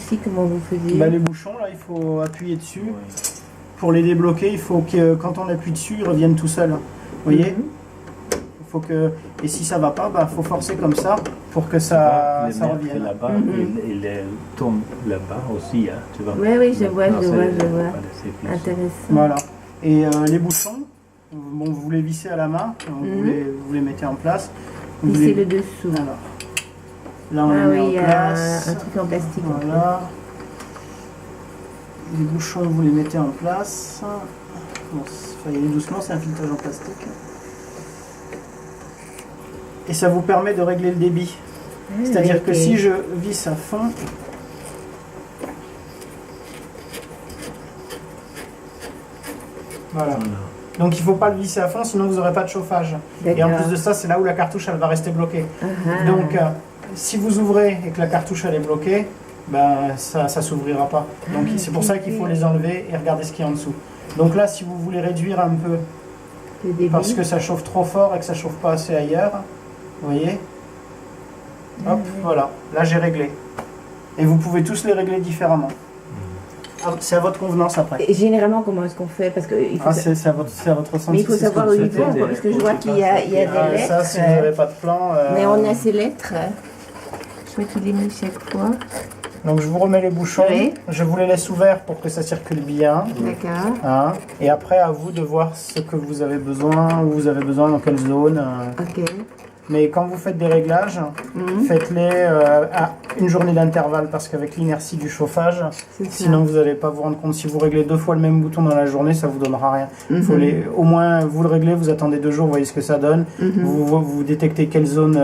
ici, comment vous faisiez? Bah, les bouchons, là, il faut appuyer dessus. Oui. Pour les débloquer, il faut que quand on appuie dessus, ils reviennent tout seuls. Vous voyez? Il faut que... Et si ça ne va pas, il faut forcer comme ça pour que ça revienne. Là-bas, il tombe là-bas aussi. Hein, tu vois. Oui, je vois. Intéressant. Voilà. Et les bouchons, bon, vous les vissez à la main, vous les mettez en place. Visser le dessous. Alors, là, on les met en place. Un truc en plastique. Voilà. Les bouchons, vous les mettez en place. Bon, il faut y aller doucement, c'est un filetage en plastique. Et ça vous permet de régler le débit. C'est-à-dire que si je visse à fond, voilà. Donc il ne faut pas le visser à fond, sinon vous n'aurez pas de chauffage. Et en plus de ça, c'est là où la cartouche elle va rester bloquée. Donc si vous ouvrez et que la cartouche elle est bloquée, ben, ça ne s'ouvrira pas. Donc c'est pour ça qu'il faut les enlever et regarder ce qu'il y a en dessous. Donc là, si vous voulez réduire un peu, parce que ça chauffe trop fort et que ça ne chauffe pas assez ailleurs, vous voyez, hop, voilà, là j'ai réglé. Et vous pouvez tous les régler différemment. C'est à votre convenance après. Et généralement, comment est-ce qu'on fait? Parce que c'est à votre ressenti. Mais il faut savoir où ils vont, parce que je vois qu'il y a des lettres. Ça, si vous n'avez pas de plan... Mais on a ces lettres. Je crois qu'il est mis chaque fois. Donc je vous remets les bouchons. Oui. Je vous les laisse ouverts pour que ça circule bien. D'accord. Hein, et après, à vous de voir ce que vous avez besoin, où vous avez besoin, dans quelle zone. Ok. Mais quand vous faites des réglages, faites-les à une journée d'intervalle parce qu'avec l'inertie du chauffage, sinon vous n'allez pas vous rendre compte. Si vous réglez 2 fois le même bouton dans la journée, ça ne vous donnera rien. Faut au moins, vous le réglez, vous attendez 2 jours, vous voyez ce que ça donne. Vous détectez quelle zone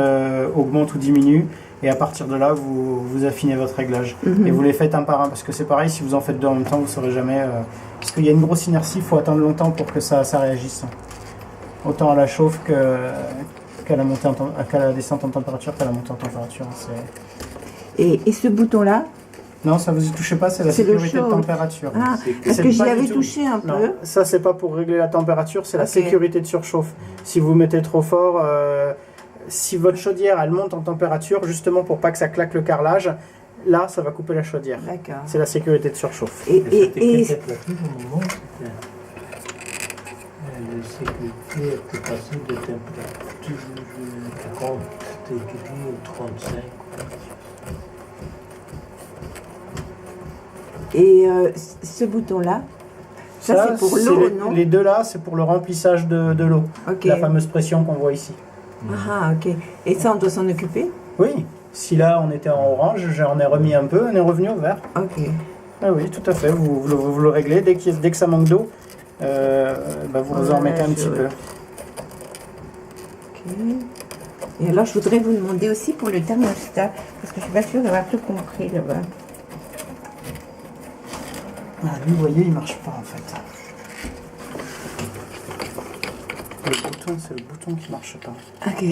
augmente ou diminue. Et à partir de là, vous affinez votre réglage. Et vous les faites un par un. Parce que c'est pareil, si vous en faites 2 en même temps, vous ne saurez jamais. Parce qu'il y a une grosse inertie, il faut attendre longtemps pour que ça réagisse. Autant à la chauffe qu'à la descente en température, qu'à la montée en température. Et ce bouton-là? Non, ça vous y touchez pas, c'est la sécurité de température. Ah, parce que j'y avais touché un peu. Non, ça, c'est pas pour régler la température, c'est la sécurité de surchauffe. Si vous mettez trop fort, si votre chaudière, elle monte en température, justement pour pas que ça claque le carrelage, là, ça va couper la chaudière. D'accord. C'est la sécurité de surchauffe. Et la sécurité peut passer de température 40 degrés ou 35. Et ce bouton-là, ça c'est pour l'eau, non? Les deux là, c'est pour le remplissage de l'eau. La fameuse pression qu'on voit ici. Ah, ok. Et ça, on doit s'en occuper? Oui. Si là, on était en orange, j'en ai remis un peu, on est revenu au vert. Ok. Ah oui, tout à fait. Vous le réglez. Dès que ça manque d'eau, vous en remettez un petit peu. Ok. Et alors, je voudrais vous demander aussi pour le thermostat, parce que je suis pas sûre d'avoir tout compris là-bas. Ah, lui, vous voyez, il marche pas en fait. Le bouton, c'est le bouton qui marche pas. Ok.